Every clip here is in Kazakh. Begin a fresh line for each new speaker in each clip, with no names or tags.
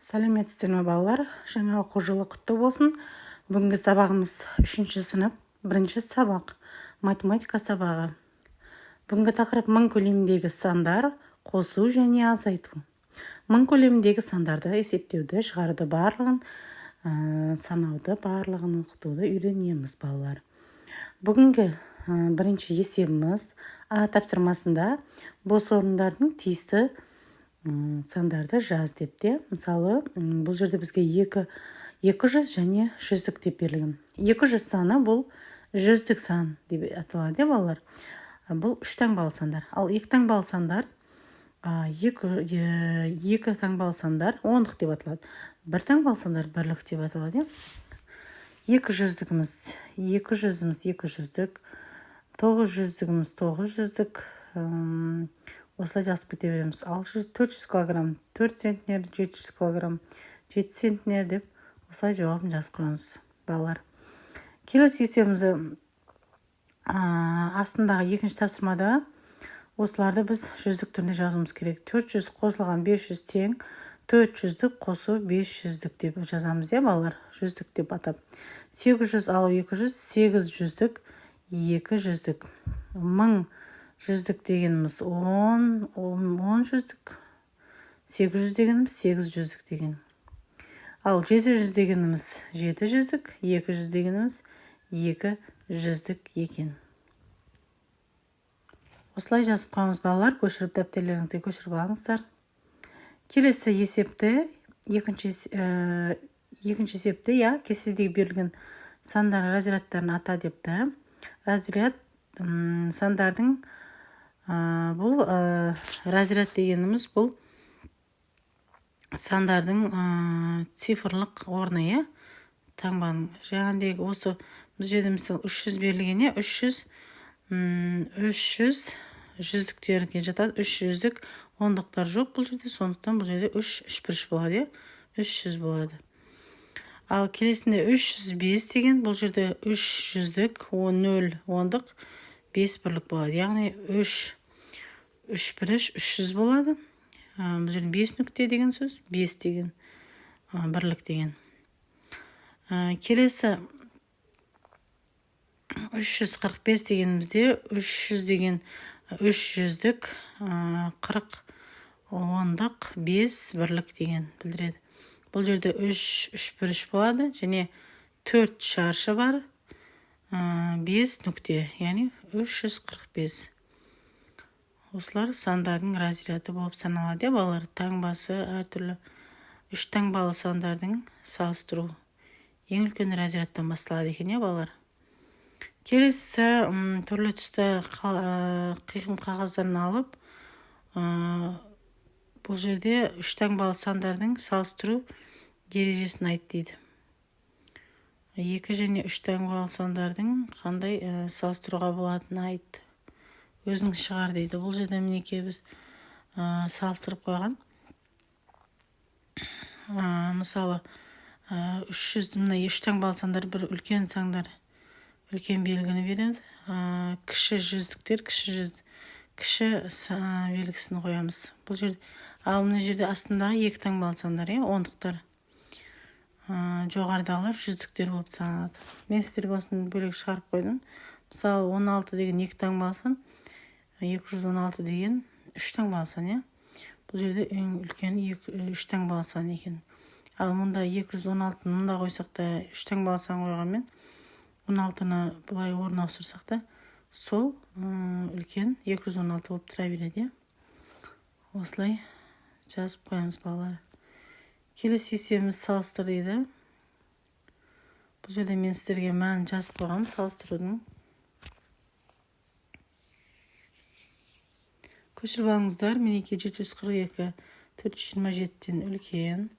Сәлеметсіздер ме балалар? Жаңа оқу жылы құтты болсын. Бүгінгі сабағымыз 3 сынып, 1 сабақ, математика сабағы. Бүгінгі тақырып мың көлеміндегі сандар, қосу және азайту. Мың көлеміндегі сандарды есептеуді, шығаруды барлығын, санауды барлығын оқытуды үйренеміз балалар. Бүгінгі бірінші есебіміз тапсырмасында бос орындардың тиісті сандарды жаз деп те. Мысалы, бұл жерде бізге 200 және 100 деп берілген. 200 саны бұл 100 сан деп аталады, балалар. Бұл 3 таңбалы сандар. Ал 2 таңбалы сандар, 2 таңбалы сандар 10 деп аталады. 1 таңбалы сандар 1 деп аталады. 200-дігіміз 200-дік, 900-дігіміз 900-дік, осылай жазып кете береміз. 400 килограмм 4 центнер, 700 килограмм 7 центнер деп осылай жауабын жазып қоямыз, балалар. Келесі есебімізді астындағы екінші тапсырмада осыларды біз жүздік түрінде жазуымыз керек. 400 қосылған 500 тең, 400-дік қосу 500-дік деп жазамыз, балалар, жүздік деп атап. 800 алу 200, 800-дік 200-дік. 1000 жүздік дегеніміз 10 жүздік, 800 дегеніміз 8 жүздік деген. Ал 700 дегеніміз 7 жүздік, 200 дегеніміз 2 жүздік екен. Осылай жазып қойыңыз, балалар, көшіріп дәптерлеріңізге көшіріп алыңыздар. Келесі есепті, екінші есепті, кестедегі берілген сандар разрядтарын ата депті. Разряд сандардың бұл разряд дегеніміз бұл сандардың цифрлық орны, таңбаның. Жаңағыдегі осы біз жерде мысалы 300 берілген, 300 жүздіктерге жатады. 300-дік ондықтар жоқ бұл жерде, сондықтан бұл жерде 3 болады, 300 болады. Ал келесінде 305 деген бұл жерде 300-дік, 0 ондық, 5 бірлік болады. Яғни 300 болады. Бұл жерде 5 нүкте деген сөз, 5 деген бірлік деген. Келесі 345 дегенімізде 300 деген 300-дік, 40 ондық, 5 бірлік деген білдіреді. Бұл жерде 3 болады және 4 шаршы бар, 5 нүкте, яғни 345. Осылар сандардың разряды болып саналады, балалар. Таңбасы әртүрлі. 3 таңбалы сандардың салыстыру ең үлкен разрядтан басталады екен, балалар. Келесі түрлі түсті қиқым қағаздарын алып, бұл жерде 3 таңбалы сандардың салыстыру ережесін айт дейді. 2 және 3 таңбалы сандардың қандай салыстыруға болатыны айт. Өзің шығар дейді. Бұл жерде мінекей біз салыстырып қойған. Мысалы, 300 мына 3 таңбалы сандар бір үлкен сандар, үлкен белгіні береді. Кіші жүздіктер, кіші белгісін қоямыз. Бұл жерде, ал мына жерде астындағы 2 таңбалы сандар, ондықтар. Жоғарыдағылар жүздіктер болып саналады. Мен сіздерге осыны бөлек шығарып қойдым. Мысалы, 16 деген 2 таңбалы сан, 216 деген 3 таңбалы сан, Бұл жерде ең үлкен 3 таңбалы сан екен. Ал мұнда 216-ны мұнда қойсақ та 3 таңбалы сан қойғанмен, 16-ны бұлай орнына ауыстырсақ та, сол үлкен 216 болып тұра береді. Осылай жазып қоямыз, балалар. Келесі есебіміз салыстыр дейді. Бұл жерде мен сіздерге мәнін жазып қойғам, салыстырудың. Көшіріп алыңыздар. Мінекей 742 427-тен үлкен.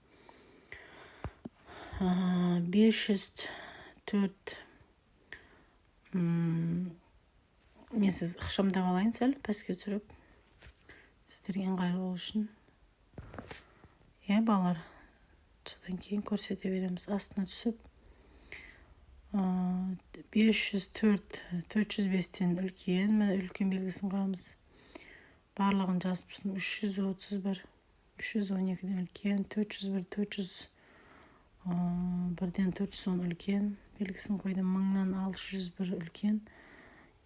504 мен сіз ықшамдап алайын сәл, пәске түсіріп. Сіздерге ыңғайлы болу үшін. Балалар, содан кейін көрсете береміз. Астына түсіп 504 405-тен үлкен, үлкен белгісін қоямыз. Барлығын жазып 331 312-ден үлкен, 401, 401-ден 410 үлкен, белгісін қойдым. 1000-нан 601 үлкен,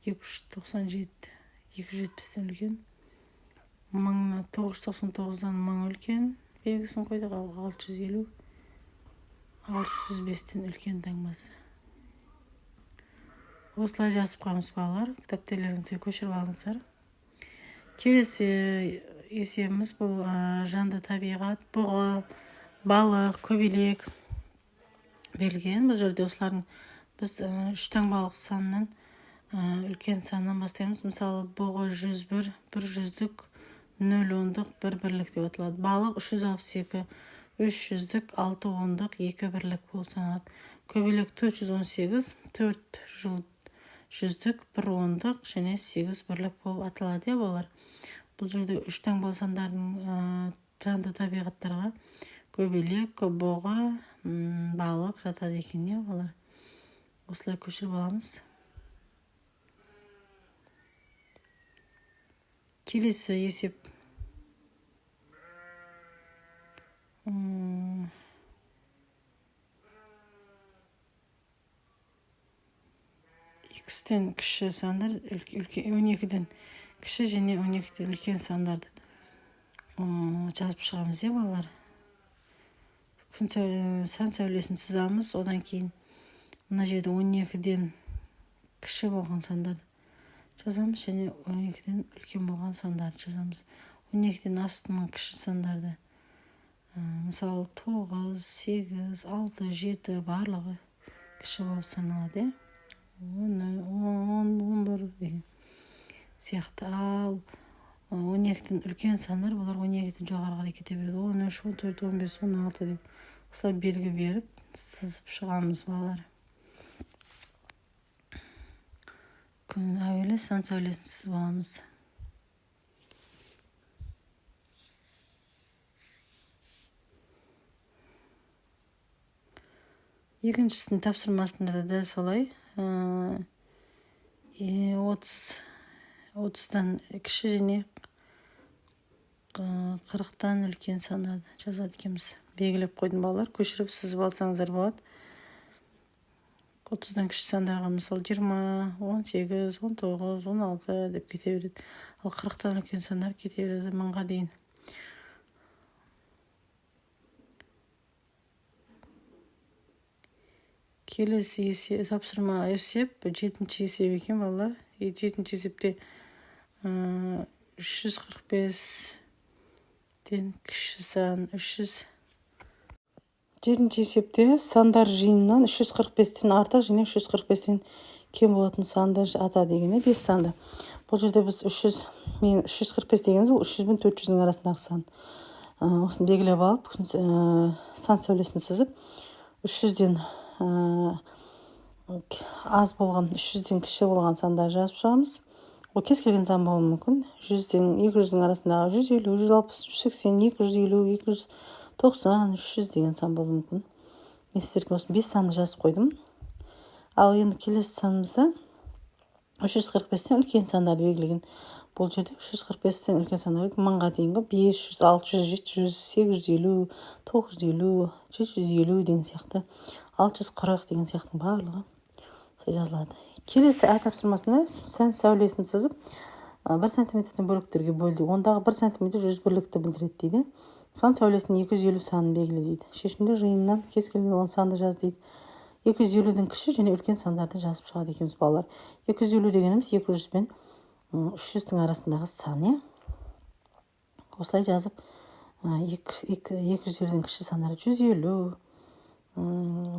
297, 270-ден үлкен, 999-дан 1000 үлкен, белгісін қойдық. 650, 605-тен үлкен таңбасы. Осылай жазып қоймыз балалар. Кітаптерлеріңізге көшіріп алыңыздар. Келесі есебіміз бұл жанды табиғат, бұғы, балық, көбелек берілген. Бұл жерде осылардың біз 3 таңбалық санынан үлкен санынан бастаймыз. Мысалы, бұғы 101, 1 жүздік, 0 ондық, 1 бірлік деп аталады. Балық 362, 3 жүздік, 6 ондық, 2 бірлік болып саналады. Көбелек 418, 4 жүздік, 1 ондық және 8 бірлік болып аталады, балалар. Бұл жерде 3 таңбалы сандардың жанды табиғаттарға көбелек, бұғы, балық жатады екен, балалар. Осылай көшіріп аламыз. Келесі есеп. X-тен кіші сандар, 12-ден кіші және 12-ден үлкен сандарды жазып шығамыз, балалар. Сан сәулесін сызамыз, одан кейін мына жерде 12-ден кіші болған сандарды жазамыз және 12-ден үлкен болған сандарды жазамыз. 12-ден астының кіші сандарды, мысалы 9, 8, 6, 7 барлығы кіші болып саналады, 10, 11 деген сияқты. Ал 12-ден үлкен сандар, бұлар 12-ден жоғары қарай кете береді. 13, 14, 15, 16 деп осылай белгі беріп сызып шығамыз, балалар. Күн әуелі сан сәулесін сызып аламыз. Екіншісінің тапсырмасында да солай. 30-дан кіші және 40-тан үлкен сандарды жазады екенбіз. Белгілеп қойдым, балалар. Көшіріп сызып алсаңыздар болады. 30-дан кіші сандарға мысалы 20, 18, 19, 16 деп кете береді. Ал 40-тан үлкен сандар кете береді 1000-ға дейін. Келесі тапсырма есеп 7-ші есеп екен, балалар. 7-ші есепте 345-ден кіші сан 7-ші есепте сандар жиынынан 345-тен артық және 345-тен кем болатын санды ата дегені 5 санды. Бұл жерде біз 345 дегеніміз ол 300 мен 400-дің арасындағы сан. Осыны белгілеп алып, сан сәулесін сызып, 300-ден аз болған, 300-ден кіші болған сандар жазып шығамыз. Ол кез келген сан болуы мүмкін. 100-ден 200-дің арасындағы 150, 160, 180, 250, 290, 300 деген сан болуы мүмкін. Мен сіздерге осы 5 санды жазып қойдым. Ал енді келесі санымызда 345-тен үлкен сандарды белгілеген. Бұл жерде 345-тен үлкен сандарды 1000-ға дейінгі 500, 600, 700, 850, 950, 750 деген сияқты, 640 деген сияқты барлығы жазылады. Келесі тапсырмасында сан сәулесін сызып 1 сантиметрден бөліктерге бөлді. Ондағы 1 сантиметр 100 бірлікті білдіреді дейді. Сан сәулесінің 250 санын белгіле дейді. Шешімде жиынынан кез келген 10 санды жаз дейді. 250-ден кіші және үлкен сандарды жазып шығады екенбіз, балалар. 250 дегеніміз 200 пен 300-дің арасындағы сан, осылай жазып 200-ден кіші сандары 150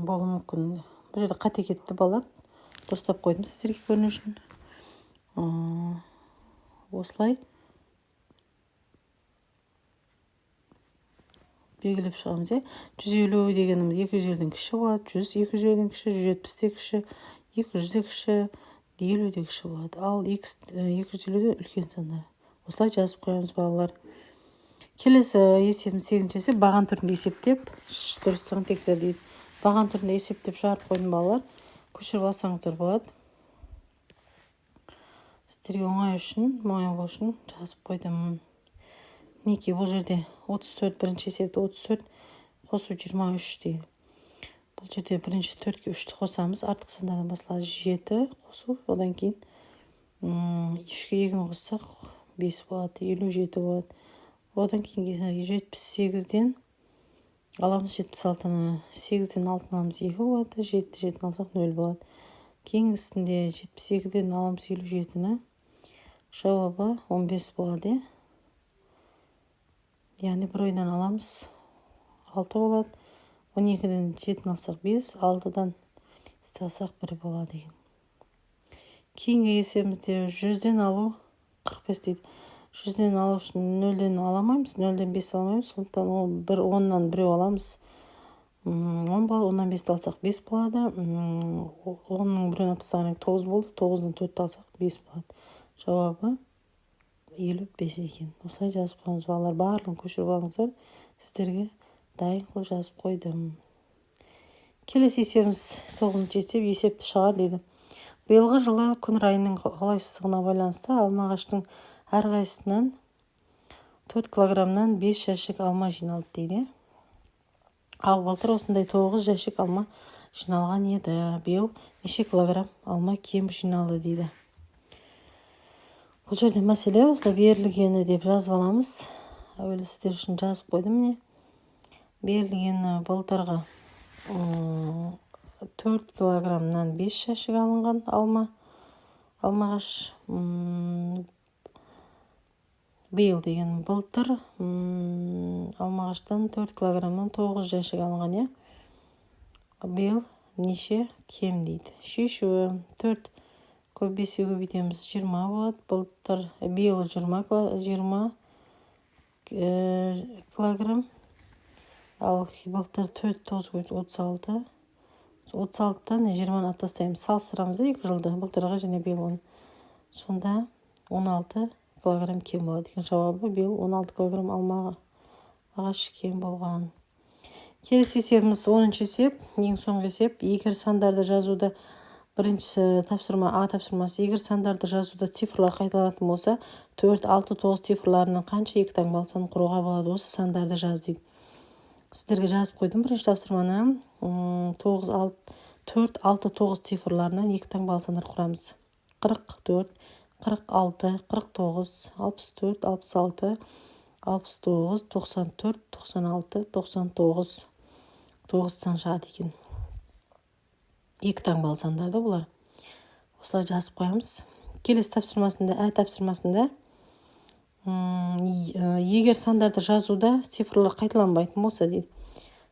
болуы мүмкін. Бұл жерде қате кетті, балалар. Дұрыстап қойдым сіздерге көріну үшін. Осылай белгілеп шығамыз. 150 дегеніміз 250-ден кіші болады, 100 250-ден кіші, 170-де кіші, 200-де кіші, 50-де кіші болады. Ал 250-де үлкен сандар. Осылай жазып қоямыз, балалар. Келесі есебіміз 8-ші есеп. Баған түрінде есептеп, дұрыстығын тексер дейді. Баған түрінде есептеп шығарып қойдым, балалар. Көшіріп алсаңыздар болады. Сіздерге оңай үшін, жазып қойдым. мінекей бұл жерде 34 бірінші есепті 34 қосу 23 дейді. Бұл жерде бірінші 4-ке 3-ті қосамыз. Артық сандардан басылады 7 қосу. Одан кейін 3-ке 2-ні қоссақ 5 болады, 57 болады. Одан кейін 78-ден аламыз 76-ны. 8-ден 6-ны аламыз 2 болады, 7-ні алсақ 0 болады. Кейінгісінде 72-ден аламыз 57-ні. Жауабы 15 болады. Яғни бір ойдан аламыз 6 болады. 12-ден 7-ні алсақ 5, 6-дан алсақ 1 болады екен. Кейінгі есебімізде 100-ден алу 45 дейді. 100-ден алу үшін 0-ден аламаймыз, 0-ден 5 аламаймыз. Сондықтан 10-нан біреу аламыз. 10 болады, 10-нан 5 алсақ 5 болады. 10-ның біреуін алып 9 болды, 9-дан 4 алсақ 5 болады. Жауабы 55 екен. Осылай жазып қойыңыз балалар. Барлығын көшіріп алыңыздар. Сіздерге дайын қылып жазып қойдым. Келесі есебіміз 9-шы есеп, есепті шығар дейді. Биылғы жылы күн райының қолайсыздығына байланысты алма ағаштың әрқайсысынан 4 килограммнан 5 жәшік алма жиналды дейді. Ал былтыр осындай 9 жәшік алма жиналған еді. Биыл неше килограмм алма кем жиналды дейді. Бұл жерде мәселе осылай берілгені деп жазып аламыз. Әуелі сіздер үшін жазып қойдым міне. Берілгені былтырғы 4 килограммнан 5 жәшік алынған алмағаш. Биыл деген былтыр алмағаштан 4 килограммнан 9 жәшік алынған, е? Биыл неше кем дейді. Шешуі 4 5-ге көбейтеміз 20 болады. Былтыр биыл 20 килограмм. Ал былтыр 4 36. 36-тан 20-ны тастаймыз. Салыстырамыз 2 жылды. Былтырға және биыл. Сонда 16 килограмм кем болады екен. Жауабы биыл 16 килограмм алма ағаш кем болған. Келесі есебіміз 10-шы есеп, ең соңғы есеп. Егер сандарды жазуда біріншісі тапсырма А тапсырмасы. Егер сандарды жазуда цифрлар қайталанатын болса, 4, 6, 9 цифрларының қанша екі таңбалы сан құруға болады? Осы сандарды жаз дейді. Сіздерге жазып қойдым бірінші тапсырманы. 4, 6, 9 цифрларынан екі таңбалы сандар құрамыз. 44, 46, 49, 64, 66, 69, 94, 96, 99. 9 сан шығады екен. Екі таңбалы сандарды бұлар. Осылай жазып қоямыз. Келесі тапсырмасында, тапсырмасында егер сандарды жазуда цифрлар қайталанбайтын болса дейді.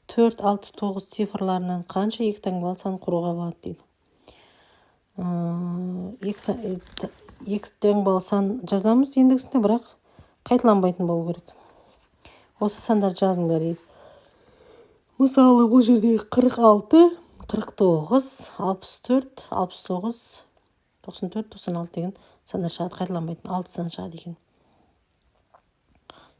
4, 6, 9 цифрларынан қанша екі таңбалы сан құруға болады дейді. Екі таңбалы сан жазамыз ендігісінде, бірақ қайталанбайтын болу керек. Осы сандарды жазыңдар дейді. Мысалы, бұл жерде 46, 49, 64, 69, 94, 96 деген сандар шығады. Қайталанбайтын 6 сан шығады екен.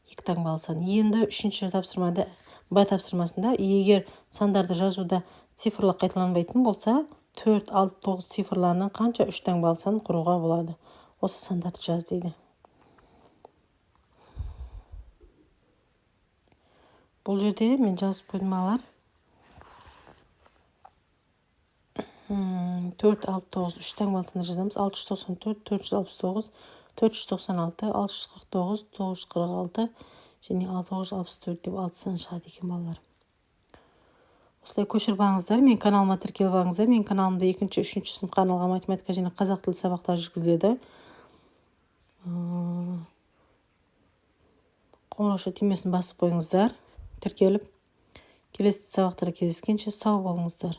Екі таңбалы сан. Енді үшінші тапсырмада, Б тапсырмасында, егер сандарды жазуда цифрлар қайталанбайтын болса, 4, 6, 9 цифрларынан қанша үш таңбалы сан құруға болады? Осы сандарды жаз дейді. Бұл жерде мен жазып қойдым алар. 4, 6, 9, үш таңбалы сандар жазамыз. 694, 469, 496, 649, 946 және 664 деп 6 сан шығады екен балалар. Осылай көшіріп алыңыздар. Мен каналыма тіркеліп алыңыздар. Мен каналымда 2-3 сынып арналған математика және қазақ тілі сабақтар жүргізіледі. Қоңырауша түймесін басып қойыңыздар. Тіркеліп келесі сабақтарға кездескенше сау болыңыздар.